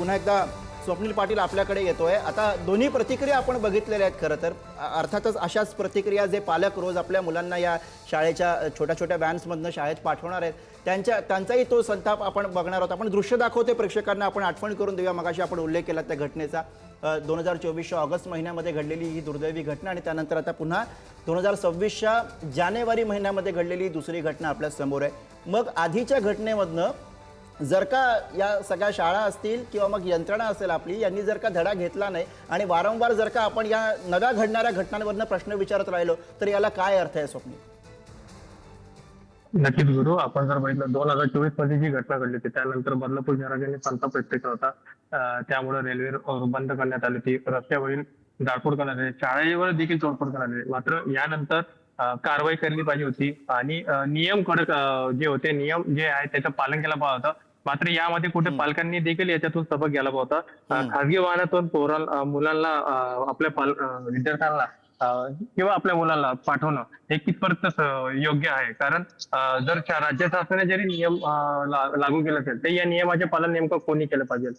पुन्हा एकदा स्वप्नील पाटील आपल्याकडे येतोय। आता दोन्ही प्रतिक्रिया आपण बघितलेल्या आहेत। खरं तर अर्थातच अशाच प्रतिक्रिया जे पालक रोज आपल्या मुलांना या शाळेच्या छोट्या छोट्या व्हॅन्समधनं शाळेत पाठवणार आहेत त्यांचाही तो संताप आपण बघणार आहोत। आपण दृश्य दाखवते प्रेक्षकांना, आपण आठवण करून देऊया। मगाशी आपण उल्लेख केला त्या घटनेचा, 2024च्या ऑगस्ट महिन्यामध्ये घडलेली ही दुर्दैवी घटना आणि त्यानंतर आता पुन्हा 2026च्या जानेवारी महिन्यामध्ये घडलेली दुसरी घटना आपल्या समोर आहे। मग आधीच्या घटनेमधनं जर का या सगळ्या शाळा असतील किंवा मग यंत्रणा असेल आपली, यांनी जर का धडा घेतला नाही आणि वारंवार जर का आपण या नव्या घडणाऱ्या घटनांवरनं प्रश्न विचारत राहिलो तर याला काय अर्थ आहे स्वप्नील? नक्कीच गुरु, आपण जर बघितलं 2024 मध्ये जी घटना घडली होती त्यानंतर बदलापूर शहराने संताप व्यक्त केला होता। त्यामुळे रेल्वे बंद करण्यात आली होती, रस्त्यावरील जाळपोळ करण्यात आली, शाळेवर देखील तोडफोड करण्यात आली। मात्र यानंतर कारवाई केली पाहिजे होती आणि नियम कडक जे होते, नियम जे आहे त्याचं पालन केलं पाहिजे होतं। मात्र यामध्ये कुठे पालकांनी देखील याच्यातून सबक घ्यायला पाहिजे होता। खासगी वाहनातून मुलांना आपल्या विद्यार्थ्यांना किंवा आपल्या मुलांना पाठवणं हे कितपर्यंत योग्य आहे? कारण जर राज्य शासनाने जरी नियम लागू केले असेल तर या नियमाचे पालन नेमकं कोणी केलं पाहिजे?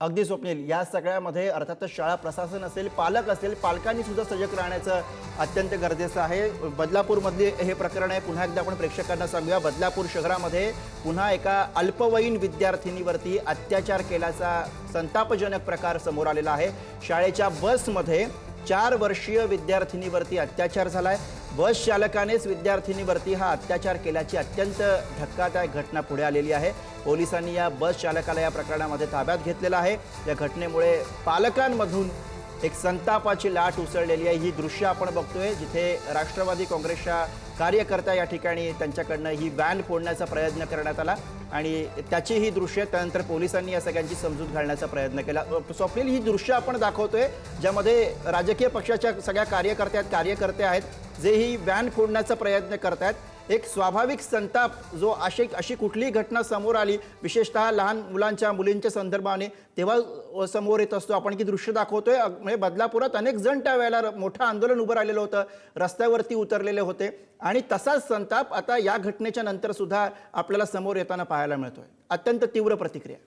अगदी स्वप्नील, या सगळ्यामध्ये अर्थातच शाळा प्रशासन असेल, पालक असेल, पालकांनी सुद्धा सजग राहण्याचं अत्यंत गरजेचं आहे। बदलापूरमधले हे प्रकरण आहे, पुन्हा एकदा आपण प्रेक्षकांना सांगूया। बदलापूर शहरामध्ये पुन्हा एका अल्पवयीन विद्यार्थिनीवरती अत्याचार केल्याचा संतापजनक प्रकार समोर आलेला आहे। शाळेच्या बसमध्ये 4 वर्षीय विद्यार्थिनीवरती अत्याचार झालाय। बस चालकानेच विद्यार्थिनीवरती हा अत्याचार केल्याची अत्यंत धक्कादायक घटना पुढे आलेली आहे। पोलिसांनी या बस चालकाला या प्रकरणामध्ये ताब्यात घेतलेलं आहे। या घटनेमुळे पालकांमधून एक संतापाची लाट उसळलेली आहे। ही दृश्य आपण बघतोय जिथे राष्ट्रवादी काँग्रेसच्या कार्यकर्ता या ठिकाणी त्यांच्याकडनं ही व्हॅन फोडण्याचा प्रयत्न करण्यात आला आणि त्याची ही दृश्य त्यानंतर पोलिसांनी या सगळ्यांची समजूत घालण्याचा प्रयत्न केला। स्वप्नील, ही दृश्य आपण दाखवतोय ज्यामध्ये राजकीय पक्षाच्या सगळ्या कार्यकर्ते आहेत जे ही व्हॅन फोडण्याचा प्रयत्न करतायत। एक स्वाभाविक संताप जो अशी कुठलीही घटना समोर आली, विशेषतः लहान मुलांच्या मुलींच्या संदर्भाने, तेव्हा समोर येत असतो। आपण की दृश्य दाखवतोय, म्हणजे बदलापुरात अनेक जण त्यावेळेला मोठं आंदोलन उभं राहिलेलं होतं, रस्त्यावरती उतरलेले होते आणि तसाच संताप आता या घटनेच्या नंतर सुद्धा आपल्याला समोर येताना पाहायला मिळतोय। अत्यंत तीव्र प्रतिक्रिया।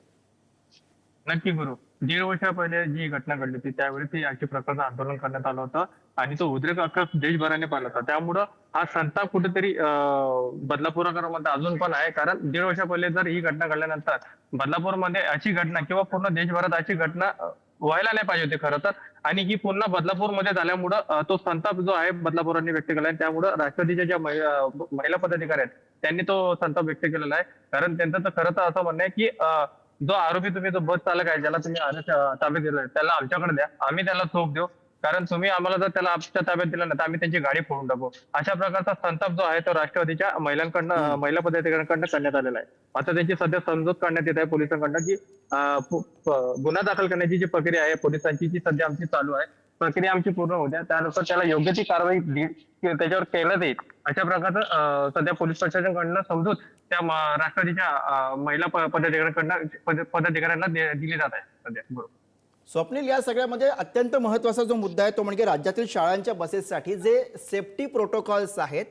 नक्की गुरु, 1.5 वर्षा पहिले जी घटना घडली होती त्यावेळी ती अशा प्रकारचं आंदोलन करण्यात आलं होतं आणि तो उद्रेक अख्खा देशभराने पाहिला होता। त्यामुळं हा संताप कुठेतरी बदलापूरकरांमध्ये अजून पण आहे। कारण 1.5 वर्षा पहिले जर ही घटना घडल्यानंतर बदलापूरमध्ये अशी घटना किंवा पूर्ण देशभरात अशी घटना व्हायला नाही पाहिजे होती खरं तर, आणि ही पुन्हा बदलापूरमध्ये झाल्यामुळं तो संताप जो आहे बदलापूरांनी व्यक्त केला आहे। त्यामुळं राष्ट्रवादीच्या ज्या महिला पदाधिकारी आहेत त्यांनी तो संताप व्यक्त केलेला आहे। कारण त्यांचं तर खरं तर असं म्हणणं आहे की जो आरोपी तुम्ही जो बस चालक आहे ज्याला तुम्ही ताब्यात दिलाय त्याला आमच्याकडे द्या, आम्ही त्याला चोप देऊ। कारण तुम्ही आम्हाला जर त्याला आमच्या ताब्यात दिला नाही तर आम्ही त्यांची गाडी फोडून टाकू। अशा प्रकारचा संताप जो आहे तो राष्ट्रवादीच्या महिला पदाधिकाऱ्यांकडनं करण्यात आलेला आहे। आता त्यांची सध्या समजूत काढण्यात येत आहे पोलिसांकडनं की गुन्हा दाखल करण्याची जी प्रक्रिया आहे पोलिसांची ती सध्या आमची चालू आहे। प्रक्रिया आमची पूर्ण होऊ द्या, त्यानुसार त्याला योग्य ती कारवाई त्याच्यावर केलं जाईल अशा प्रकारचं सध्या पोलीस प्रशासनाकडनं समजूत त्या राष्ट्रवादीच्या महिला पदाधिकाऱ्यांना दिली जात आहे सध्या। बरोबर स्वप्नील, या सगळ्यामध्ये अत्यंत महत्त्वाचा जो मुद्दा आहे तो म्हणजे राज्यातील शाळांच्या बसेससाठी जे सेफ्टी प्रोटोकॉल्स आहेत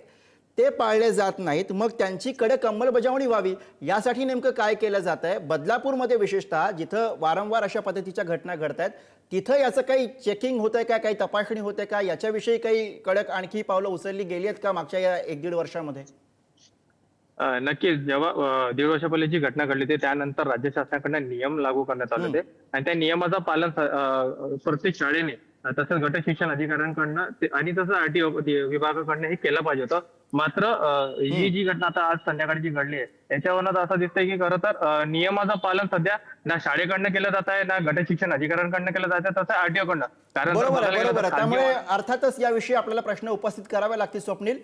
ते पाळले जात नाहीत, मग त्यांची कडक अंमलबजावणी व्हावी यासाठी नेमकं काय केलं जात आहे? बदलापूरमध्ये विशेषतः जिथं वारंवार अशा पद्धतीच्या घटना घडत आहेत तिथं याचं काही चेकिंग होत आहे का, काही तपासणी होते का, याच्याविषयी काही कडक आणखी पावलं उचलली गेली आहेत का मागच्या या 1-1.5 वर्षामध्ये? नक्कीच, जेव्हा 1.5 वर्षा पहिले जी घटना घडली होती त्यानंतर राज्य शासनाकडून नियम लागू करण्यात आले होते आणि त्या नियमाचं पालन प्रत्येक शाळेने तसंच गट शिक्षण अधिकाऱ्यांकडनं आणि तसं आरटीओ विभागाकडनं हे केलं पाहिजे होतं। मात्र ही जी घटना आता आज संध्याकाळी जी घडली आहे याच्यावरनं असं दिसतंय की खरं तर नियमाचं पालन सध्या ना शाळेकडनं केलं जात आहे ना गट शिक्षण अधिकाऱ्यांकडनं केलं जात आहे, तसं आरटीओ कडनं। कारण बरोबर आहे। त्यामुळे अर्थातच याविषयी आपल्याला प्रश्न उपस्थित करावे लागतील स्वप्नील।